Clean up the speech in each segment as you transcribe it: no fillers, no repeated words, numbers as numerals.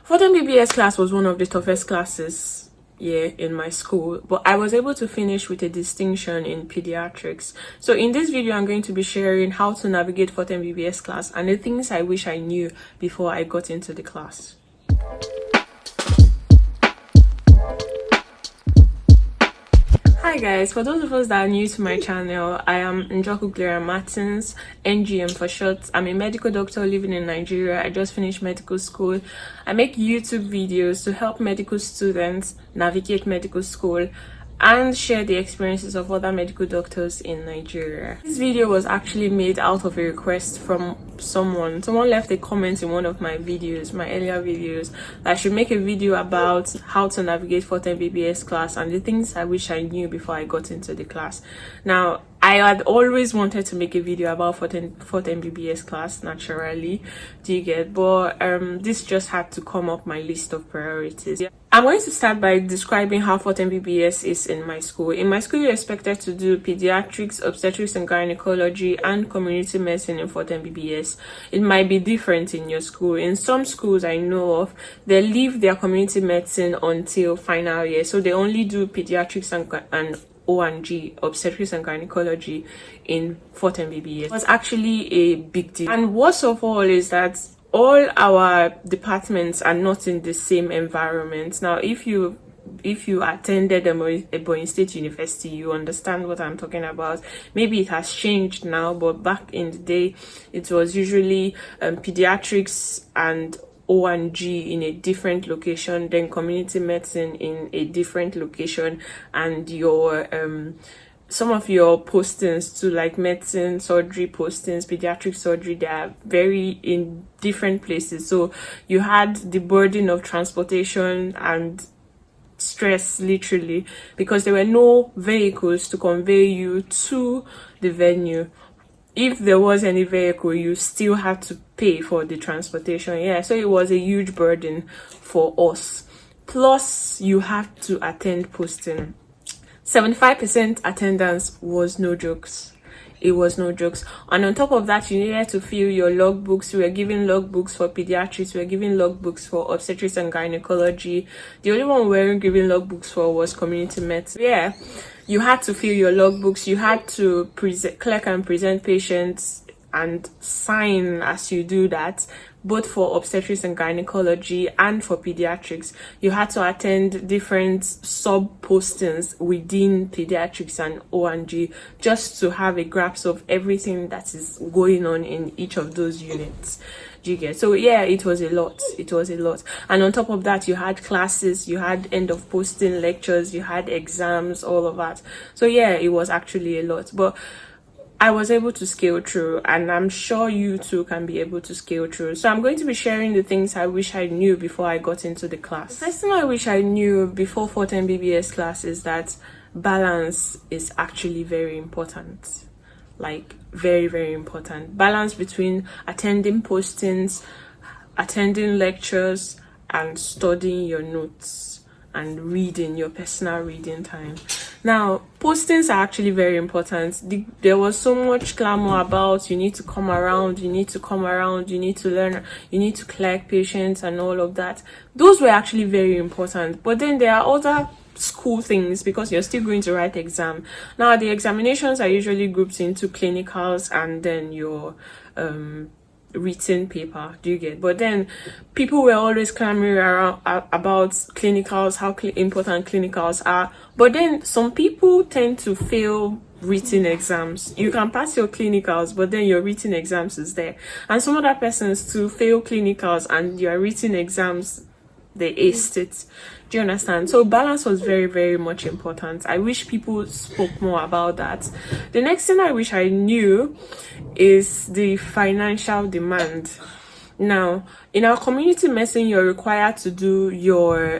Fourth Mbbs class was one of the toughest classes in my school, but I was able to finish with a distinction in pediatrics. So in this video, I'm going to be sharing how to navigate fourth Mbbs class and the things I wish I knew before I got into the class. Hi guys, for those of us that are new to my channel, I am Njoku Gloria Martins, NGM for short. I'm a medical doctor living in Nigeria. I just finished medical school. I make YouTube videos to help medical students navigate medical school and share the experiences of other medical doctors in Nigeria. This video was actually made out of a request from someone. Someone left a comment in one of my videos, my earlier videos, that I should make a video about how to navigate fourth Mbbs class and the things I wish I knew before I got into the class. Now, I had always wanted to make a video about fourth Mbbs class, naturally, do you get? But this just had to come up my list of priorities. I'm going to start by describing how fourth Mbbs is in my school. In my school, you're expected to do pediatrics, obstetrics and gynecology, and community medicine in fourth Mbbs. It might be different in your school. In some schools I know of, they leave their community medicine until final year, so they only do pediatrics and O&G, obstetrics and gynecology, in fourth Mbbs. It was actually a big deal. And worst of all is that all our departments are not in the same environment. Now, if you attended Ebonyi State University, you understand what I'm talking about. Maybe it has changed now, but back in the day, it was usually pediatrics and O&G in a different location, then community medicine in a different location, and your some of your postings to like medicine, surgery postings, pediatric surgery, they are very in different places. So you had the burden of transportation and stress, literally, because there were no vehicles to convey you to the venue. If there was any vehicle, you still had to pay for the transportation. So it was a huge burden for us. Plus, you have to attend posting. 75% attendance was no jokes. It was no jokes. And on top of that, you needed to fill your logbooks. We were giving logbooks for pediatrics. We were giving logbooks for obstetrics and gynecology. The only one we weren't giving logbooks for was community medicine. You had to fill your logbooks. You had to collect and present patients and sign as you do that, both for obstetrics and gynecology and for pediatrics. You had to attend different sub postings within pediatrics and O&G just to have a grasp of everything that is going on in each of those units. Do you get? So it was a lot. It was a lot. And on top of that, you had classes, you had end of posting lectures, you had exams, all of that. So it was actually a lot. But I was able to scale through, and I'm sure you too can be able to scale through. So I'm going to be sharing the things I wish I knew before I got into the class. The first thing I wish I knew before fourth Mbbs class is that balance is actually very important. Like, very, very important. Balance between attending postings, attending lectures, and studying your notes and reading, your personal reading time. Now, postings are actually very important. There was so much clamor about you need to come around, you need to learn, you need to collect patients and all of that. Those were actually very important. But then there are other school things, because you're still going to write exam. Now, the examinations are usually grouped into clinicals and then your written paper, do you get? But then people were always clamoring around about clinicals, how important clinicals are. But then some people tend to fail written exams. You can pass your clinicals, but then your written exams is there. And some other persons to fail clinicals and your written exams, they aced it. Do you understand? So balance was very, very much important. I wish people spoke more about that. The next thing I wish I knew is the financial demand. Now, in our community medicine, you're required to do your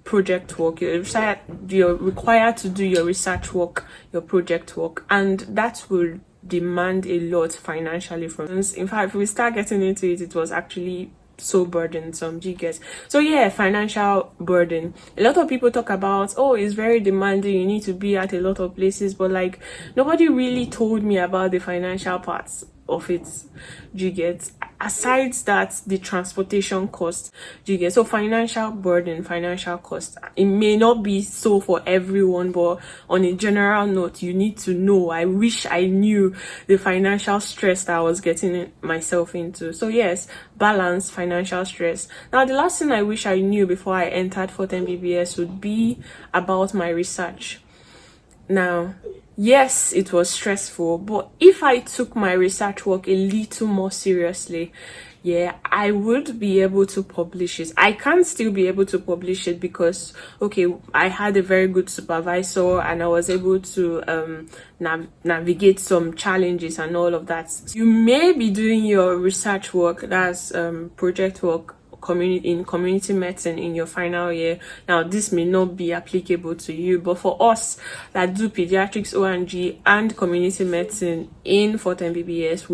project work. You're required to do your research work, your project work, and that will demand a lot financially from us. In fact, if we start getting into it, it was actually so burdensome. Do you get? So financial burden. A lot of people talk about, oh, it's very demanding, you need to be at a lot of places, but like nobody really told me about the financial parts. of it. Do you get? Aside that, the transportation cost. Do you get? So financial burden, financial cost. It may not be so for everyone, but on a general note, you need to know. I wish I knew the financial stress that I was getting myself into. So yes, balance, financial stress. Now the last thing I wish I knew before I entered 4th Mbbs would be about my research. Now, yes, it was stressful, but if I took my research work a little more seriously, yeah, I would be able to publish it. I can still be able to publish it because, okay, I had a very good supervisor and I was able to navigate some challenges and all of that. You may be doing your research work, that's project work, in community medicine in your final year. Now this may not be applicable to you, but for us that do pediatrics, ONG and community medicine in 4th Mbbs,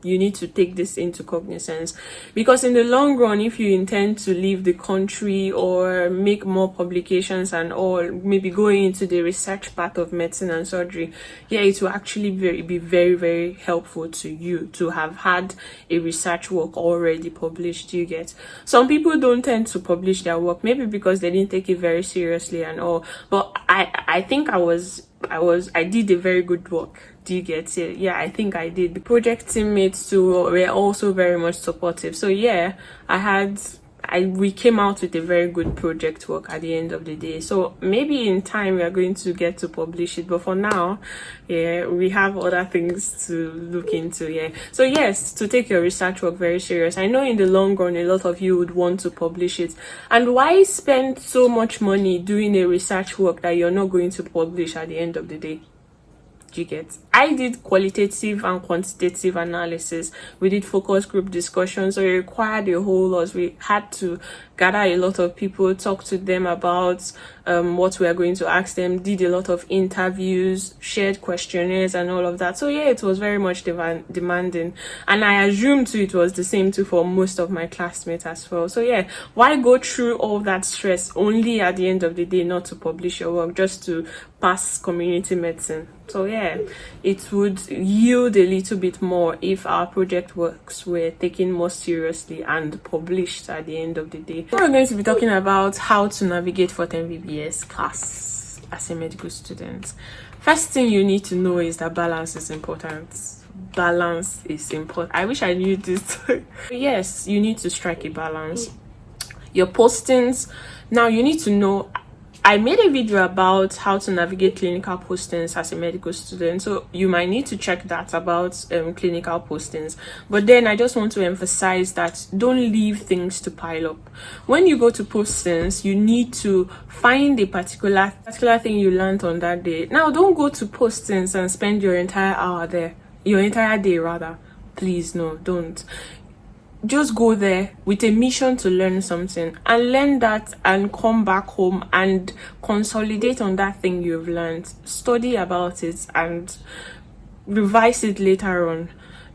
you need to take this into cognizance, because in the long run, if you intend to leave the country or make more publications and all, maybe going into the research part of medicine and surgery, yeah, it will actually be very, very helpful to you to have had a research work already published. You get? Some people don't tend to publish their work, maybe because they didn't take it very seriously and all, but I think I did a very good work. Do you get it? Yeah, I think I did. The project teammates too were also very much supportive. So yeah, we came out with a very good project work at the end of the day. So maybe in time we are going to get to publish it, but for now, yeah, we have other things to look into. Yeah, so yes, to take your research work very serious. I know in the long run a lot of you would want to publish it, and why spend so much money doing a research work that you're not going to publish at the end of the day? You get? I did qualitative and quantitative analysis. We did focus group discussions, so it required a whole lot. We had to gather a lot of people, talk to them about what we are going to ask them, did a lot of interviews, shared questionnaires and all of that. So yeah, it was very much demanding, and I assume too it was the same too for most of my classmates as well. So yeah, why go through all that stress only at the end of the day not to publish your work, just to pass community medicine? So yeah, it would yield a little bit more if our project works were taken more seriously and published at the end of the day. We're going to be talking about how to navigate 4th Mbbs class as a medical student. First thing you need to know is that balance is important. Balance is important. I wish I knew this. Yes, you need to strike a balance. Your postings, now you need to know. I made a video about how to navigate clinical postings as a medical student, so you might need to check that about clinical postings. But then I just want to emphasize that don't leave things to pile up. When you go to postings, you need to find a particular thing you learned on that day. Now don't go to postings and spend your entire hour there, your entire day rather. Please, no, don't. Just go there with a mission to learn something and learn that, and come back home and consolidate on that thing you've learned. Study about it and revise it later on.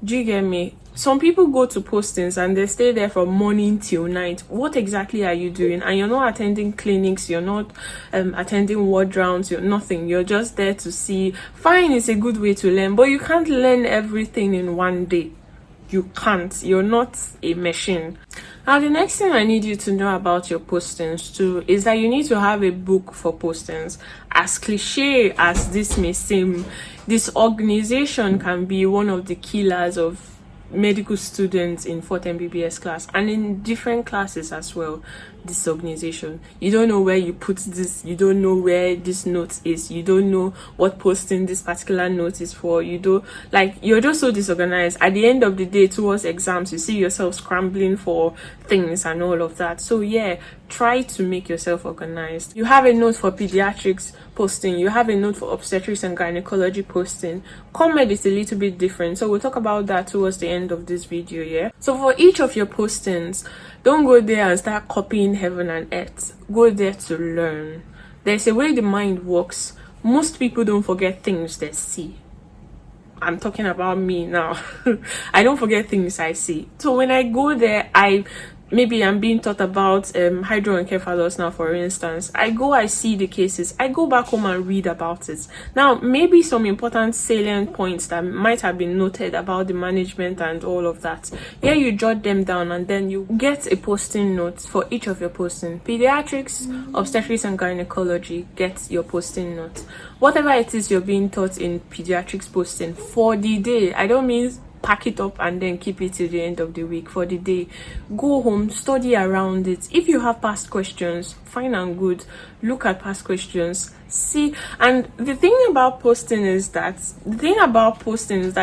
Do you get me? Some people go to postings and they stay there from morning till night. What exactly are you doing? And you're not attending clinics, you're not attending ward rounds, you're nothing. You're just there to see. Fine, it's a good way to learn, but you can't learn everything in one day. You can't. You're not a machine. Now the next thing I need you to know about your postings too is that you need to have a book for postings. As cliche as this may seem, this organization can be one of the killers of medical students in 4th Mbbs class and in different classes as well. Disorganization. You don't know where you put this, you don't know where this note is, you don't know what posting this particular note is for, you don't, like, you're just so disorganized. At the end of the day, towards exams, you see yourself scrambling for things and all of that. So yeah, try to make yourself organized. You have a note for pediatrics posting, you have a note for obstetrics and gynecology posting. Comed is a little bit different, so we'll talk about that towards the end of this video. Yeah, so for each of your postings, don't go there and start copying heaven and earth. Go there to learn. There's a way the mind works. Most people don't forget things they see. I'm talking about me now. I don't forget things I see. So when I go there, I maybe I'm being taught about hydroencephalus now, for instance. I see the cases, I go back home and read about it. Now maybe some important salient points that might have been noted about the management and all of that, here you jot them down, and then you get a posting note for each of your posting. Pediatrics, obstetrics and gynecology, get your posting note. Whatever it is you're being taught in pediatrics posting for the day, I don't mean pack it up and then keep it till the end of the week. For the day, go home, study around it. If you have past questions, fine and good, look at past questions, see. And the thing about posting is that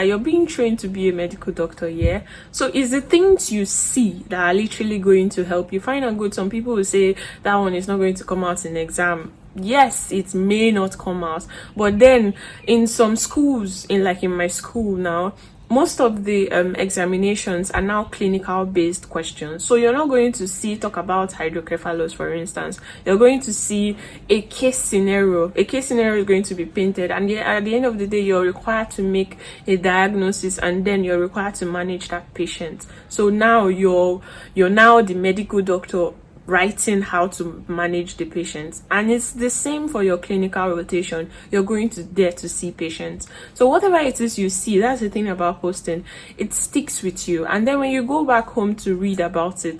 you're being trained to be a medical doctor, yeah? So it's the things you see that are literally going to help you. Fine and good, some people will say that one is not going to come out in exam. Yes, it may not come out, but then in some schools, in my school now, most of the examinations are now clinical based questions. So you're not going to talk about hydrocephalus, for instance. You're going to see a case scenario. A case scenario is going to be painted, and at the end of the day, you're required to make a diagnosis, and then you're required to manage that patient. So now you're now the medical doctor writing how to manage the patients. And it's the same for your clinical rotation. You're going to there to see patients. So whatever it is you see, that's the thing about posting, it sticks with you. And then when you go back home to read about it,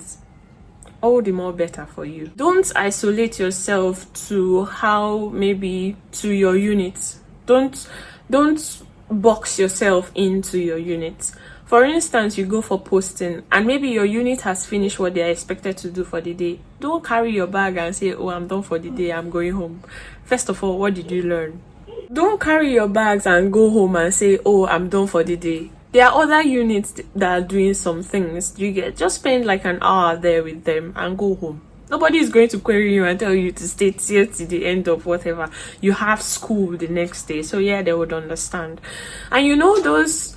all the more better for you. Don't isolate yourself to to your unit. Don't box yourself into your unit. For instance, you go for posting and maybe your unit has finished what they are expected to do for the day. Don't carry your bag and say, oh, I'm done for the day, I'm going home. First of all, what did you learn? Don't carry your bags and go home and say, oh, I'm done for the day. There are other units that are doing some things. You get, just spend like an hour there with them and go home. Nobody is going to query you and tell you to stay till the end of whatever. You have school the next day. So yeah, they would understand. And you know those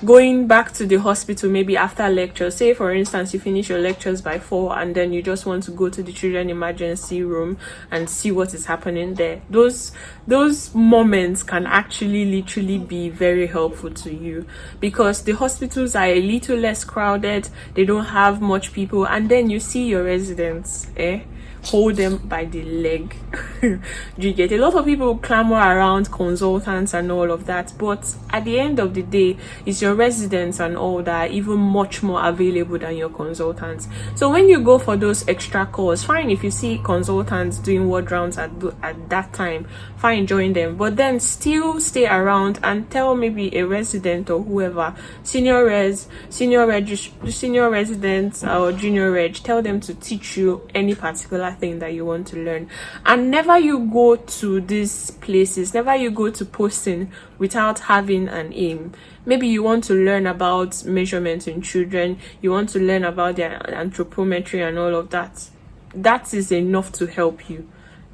going back to the hospital maybe after lecture. Say for instance you finish your lectures by 4 and then you just want to go to the children emergency room and see what is happening there. Those moments can actually literally be very helpful to you, because the hospitals are a little less crowded, they don't have much people, and then you see your residents, hold them by the leg. You get, a lot of people clamor around consultants and all of that, but at the end of the day, it's your residents and all that are even much more available than your consultants. So when you go for those extra calls, fine, if you see consultants doing ward rounds at that time, fine, join them, but then still stay around and tell maybe a resident or whoever, senior residents or junior reg, tell them to teach you any particular thing that you want to learn. And never you go to these places, never you go to posting without having an aim. Maybe you want to learn about measurements in children, you want to learn about their anthropometry and all of that. That is enough to help you.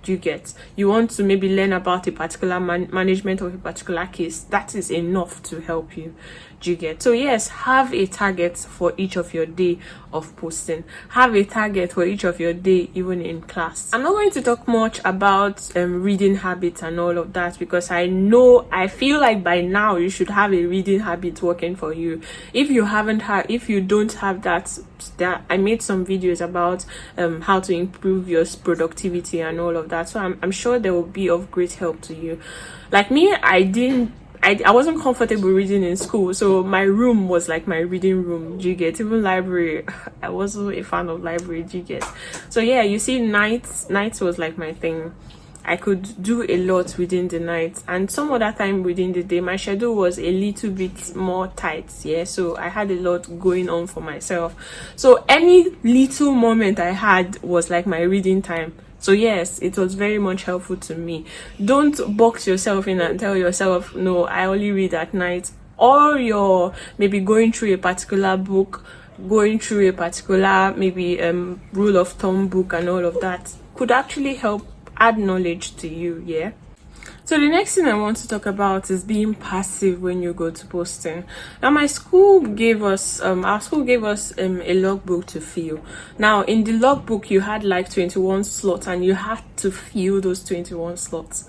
Do you get? You want to maybe learn about a particular management of a particular case, that is enough to help you. Do you get? So yes, have a target for each of your day of posting. Have a target for each of your day, even in class. I'm not going to talk much about reading habits and all of that, because I feel like by now you should have a reading habit working for you. If you don't have that, I made some videos about how to improve your productivity and all of that, so I'm sure they will be of great help to you. Like me, I wasn't comfortable reading in school, so my room was like my reading room. Do you get? Even library, I wasn't a fan of library. Do you get? So yeah, you see, nights was like my thing. I could do a lot within the night, and some other time within the day my schedule was a little bit more tight, yeah, so I had a lot going on for myself. So any little moment I had was like my reading time. So yes, it was very much helpful to me. Don't box yourself in and tell yourself, no, I only read at night. Or you're maybe going through a particular book, going through a particular maybe rule of thumb book and all of that could actually help add knowledge to you, yeah. So the next thing I want to talk about is being passive when you go to posting. Now my school gave us a logbook to fill. Now in the logbook you had like 21 slots, and you had to fill those 21 slots.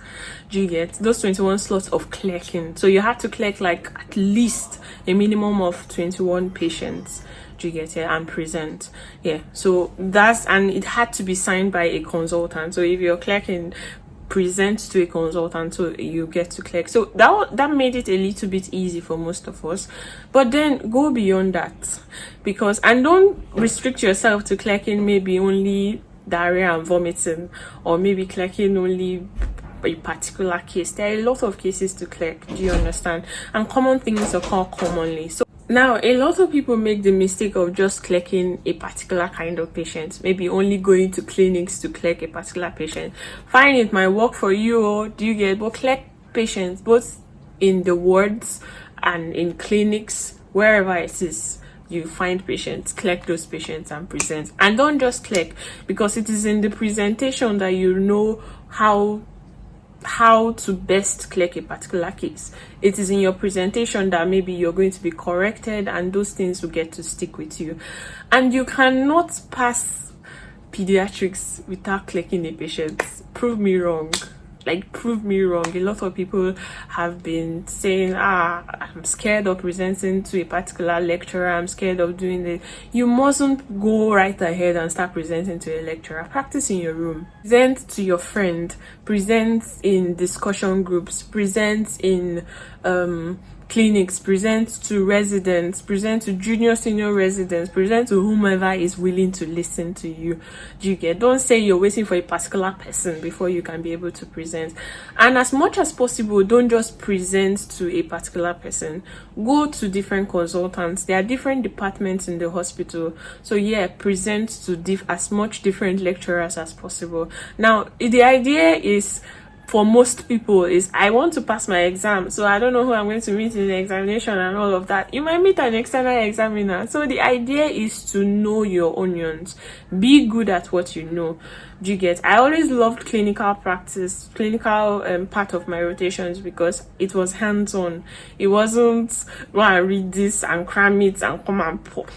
Do you get? Those 21 slots of clerking. So you had to clerk like at least a minimum of 21 patients. Do you get it? And present. Yeah, so that's, and it had to be signed by a consultant. So if you're clerking, present to a consultant so you get to clerk. So that made it a little bit easy for most of us. But then go beyond that, because, and don't restrict yourself to clerking maybe only diarrhea and vomiting, or maybe clerking only a particular case. There are a lot of cases to clerk. Do you understand? And common things occur commonly. So now, a lot of people make the mistake of just clerking a particular kind of patient, maybe only going to clinics to clerk a particular patient. Fine, it might work for you, do you get? But clerk patients both in the wards and in clinics, wherever it is you find patients, clerk those patients and present. And don't just clerk, because it is in the presentation that you know how to best clerk a particular case. It is in your presentation that maybe you're going to be corrected, and those things will get to stick with you. And you cannot pass pediatrics without clerking a patient. Prove me wrong. Like, prove me wrong. A lot of people have been saying, I'm scared of presenting to a particular lecturer, I'm scared of doing this. You mustn't go right ahead and start presenting to a lecturer. Practice in your room. Present to your friend, present in discussion groups, present in clinics, present to residents, present to junior senior residents, present to whomever is willing to listen to you. Do you get? Don't say you're waiting for a particular person before you can be able to present. And as much as possible, don't just present to a particular person. Go to different consultants. There are different departments in the hospital, so yeah, present to as much different lecturers as possible. Now, the idea is, for most people, is I want to pass my exam, so I don't know who I'm going to meet in the examination and all of that. You might meet an external examiner. So the idea is to know your onions. Be good at what you know. Do you get? I always loved clinical practice, clinical part of my rotations, because it was hands-on. It wasn't, well, I read this and cram it and come and pop.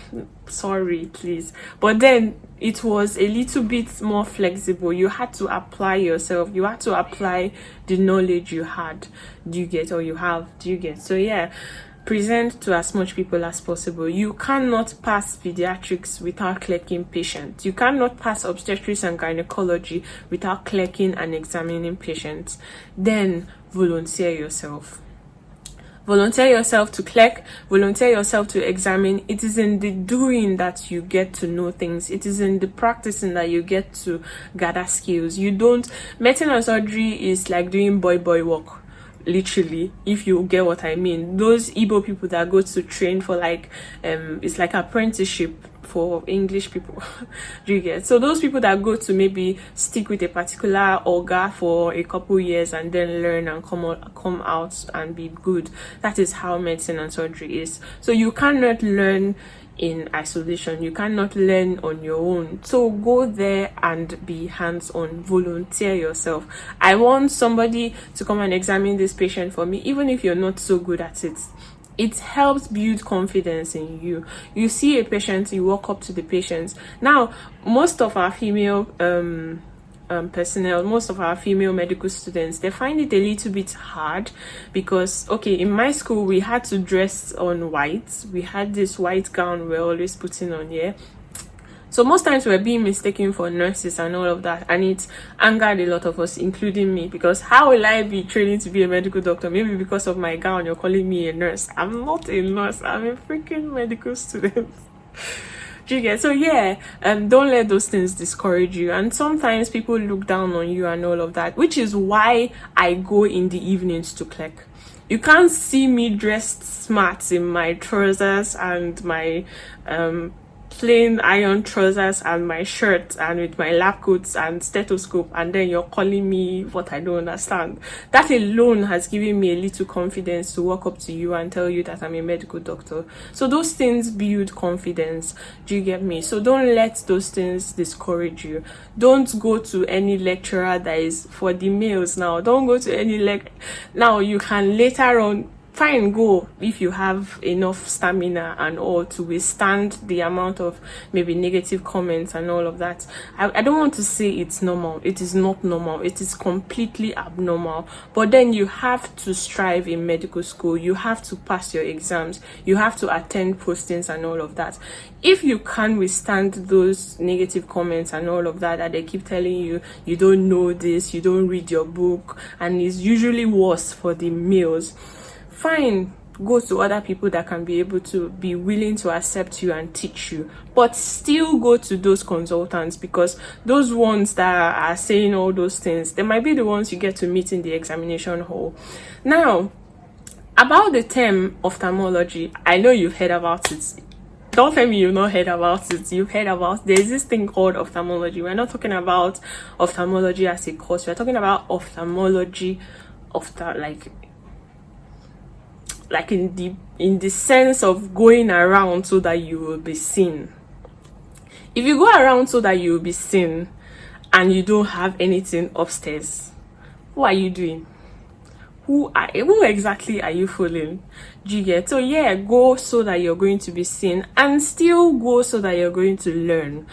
Sorry, please. But then it was a little bit more flexible. You had to apply yourself. You had to apply the knowledge you had. Do you get? Or you have? Do you get? So yeah, present to as much people as possible. You cannot pass pediatrics without clerking patients. You cannot pass obstetrics and gynecology without clerking and examining patients. Then volunteer yourself. Volunteer yourself to clerk, volunteer yourself to examine. It is in the doing that you get to know things. It is in the practicing that you get to gather skills. You don't, medicine and surgery is like doing boy work, literally, if you get what I mean. Those Igbo people that go to train for like, it's like apprenticeship for English people. Do you get? So those people that go to maybe stick with a particular orga for a couple years and then learn and come out and be good. That is how medicine and surgery is. So you cannot learn in isolation. You cannot learn on your own. So go there and be hands-on. Volunteer yourself. I want somebody to come and examine this patient for me, even if you're not so good at it. It helps build confidence in you. You see a patient, you walk up to the patient. Now, most of our female personnel, most of our female medical students, they find it a little bit hard because, okay, in my school, we had to dress on white. We had this white gown we're always putting on here. So most times we're being mistaken for nurses and all of that, and it angered a lot of us, including me, because how will I be training to be a medical doctor? Maybe because of my gown, you're calling me a nurse. I'm not a nurse. I'm a freaking medical student. Do you get? So yeah, don't let those things discourage you. And sometimes people look down on you and all of that, which is why I go in the evenings to clerk. You can't see me dressed smart in my trousers and my plain iron trousers and my shirt and with my lab coats and stethoscope, and then you're calling me what I don't understand. That alone has given me a little confidence to walk up to you and tell you that I'm a medical doctor. So those things build confidence. Do you get me? So don't let those things discourage you. Don't go to any lecturer that is for the males. Now don't go to any now you can later on fine, go if you have enough stamina and all to withstand the amount of maybe negative comments and all of that. I don't want to say it's normal. It is not normal. It is completely abnormal. But then you have to strive in medical school. You have to pass your exams. You have to attend postings and all of that. If you can't withstand those negative comments and all of that they keep telling you, you don't know this, you don't read your book, and it's usually worse for the males, fine, go to other people that can be able to be willing to accept you and teach you. But still go to those consultants, because those ones that are saying all those things, they might be the ones you get to meet in the examination hall. Now, about the term ophthalmology, I know you've heard about it. Don't tell me you've not heard about it. You've heard about, there's this thing called ophthalmology. We're not talking about ophthalmology as a course. We're talking about ophthalmology, like in the sense of going around so that you will be seen. If you go around so that you will be seen and you don't have anything upstairs, what are you doing? Who exactly are you fooling? Do you get? So yeah, go so that you're going to be seen, and still go so that you're going to learn.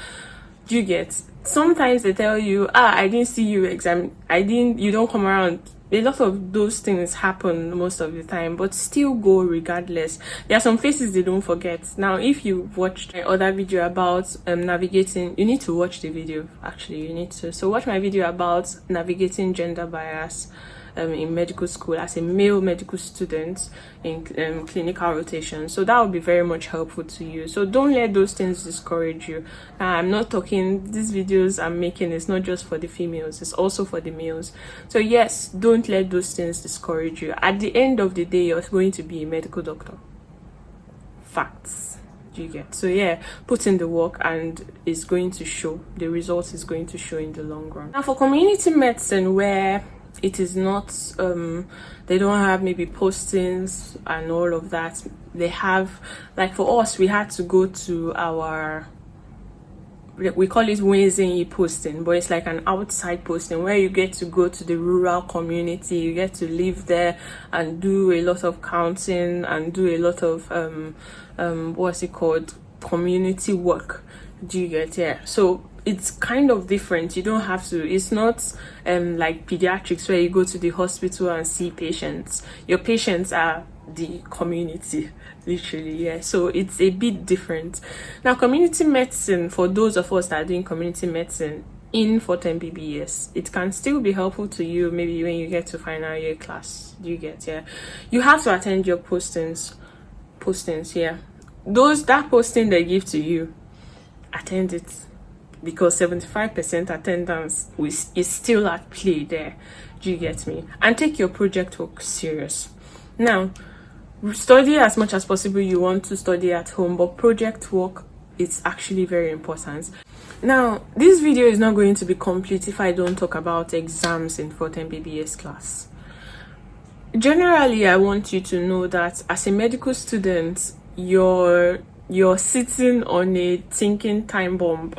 Do you get? Sometimes they tell you, I didn't see you you don't come around. A lot of those things happen most of the time, but still go regardless. There are some faces they don't forget. Now, if you watched my other video about navigating, you need to watch the video. Actually, you need to. So watch my video about navigating gender bias in medical school as a male medical student in clinical rotation. So that would be very much helpful to you. So don't let those things discourage you. I'm not talking, these videos I'm making is not just for the females, it's also for the males. So yes, don't let those things discourage you. At the end of the day, you're going to be a medical doctor. Facts. Do you get? So yeah, put in the work and it's going to show. The result is going to show in the long run. Now for community medicine, where it is not they don't have maybe postings and all of that, they have, like for us, we had to go to our, we call it Wednesday posting, but it's like an outside posting where you get to go to the rural community, you get to live there and do a lot of counting and do a lot of what's it called, community work. Do you get? Yeah, so it's kind of different. You don't have to, it's not like pediatrics where you go to the hospital and see patients. Your patients are the community, literally. Yeah, so it's a bit different. Now community medicine, for those of us that are doing community medicine in 410 Mbbs, it can still be helpful to you maybe when you get to final year class. Do you get? Yeah, you have to attend your postings. Yeah, that posting they give to you, attend it, because 75% attendance is still at play there. Do you get me? And take your project work serious. Now, study as much as possible. You want to study at home, but project work is actually very important. Now, this video is not going to be complete if I don't talk about exams in 410 Mbbs class. Generally, I want you to know that as a medical student, you're sitting on a ticking time bomb.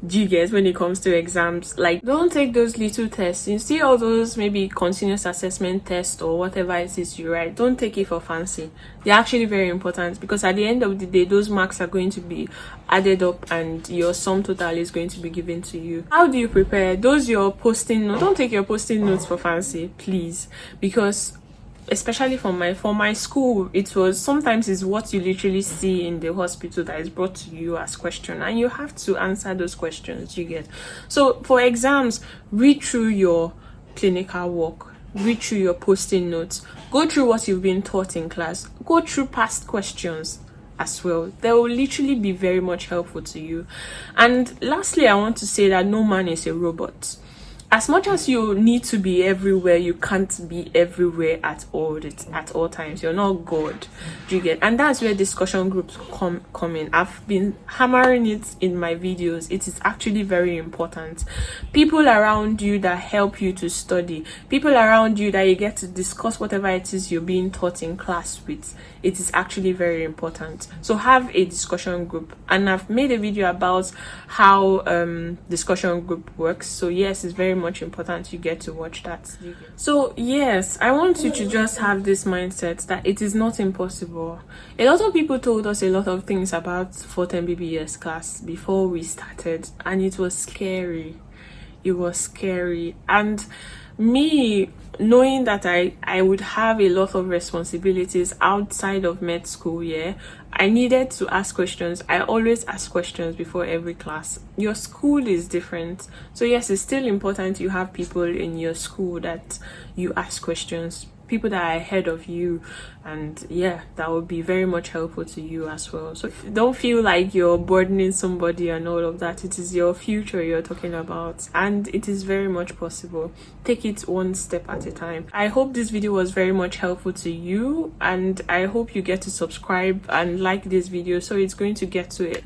Do you get? When it comes to exams, like, don't take those little tests. You see all those maybe continuous assessment tests or whatever it is you write, don't take it for fancy. They're actually very important, because at the end of the day, those marks are going to be added up and your sum total is going to be given to you. How do you prepare? Those your posting notes, don't take your posting notes for fancy, please, because especially for my school, it was sometimes is what you literally see in the hospital that is brought to you as question, and you have to answer those questions. You get? So for exams, read through your clinical work, read through your posting notes, go through what you've been taught in class, go through past questions as well. They will literally be very much helpful to you. And lastly, I want to say that no man is a robot. As much as you need to be everywhere, you can't be everywhere at all times. You're not God. Do you get? And that's where discussion groups come in. I've been hammering it in my videos. It is actually very important. People around you that help you to study, people around you that you get to discuss whatever it is you're being taught in class with, it is actually very important. So have a discussion group, and I've made a video about how discussion group works. So yes, it's very much much important you get to watch that. So yes, I want you to just have this mindset that it is not impossible. A lot of people told us a lot of things about 4th Mbbs class before we started, and it was scary. It was scary. And me knowing that I would have a lot of responsibilities outside of med school, I needed to ask questions. I always ask questions before every class. Your school is different, so yes, it's still important you have people in your school that you ask questions, people that are ahead of you, and that would be very much helpful to you as well. So don't feel like you're burdening somebody and all of that. It is your future you're talking about, and it is very much possible. Take it one step at a time. I hope this video was very much helpful to you, and I hope you get to subscribe and like this video so it's going to get to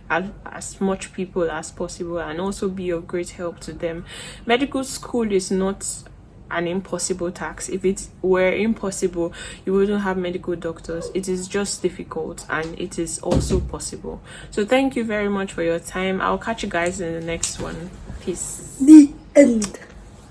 as much people as possible and also be of great help to them. Medical school is not an impossible task. If it were impossible, you wouldn't have medical doctors. It is just difficult, and it is also possible. So thank you very much for your time. I'll catch you guys in the next one. Peace. The end.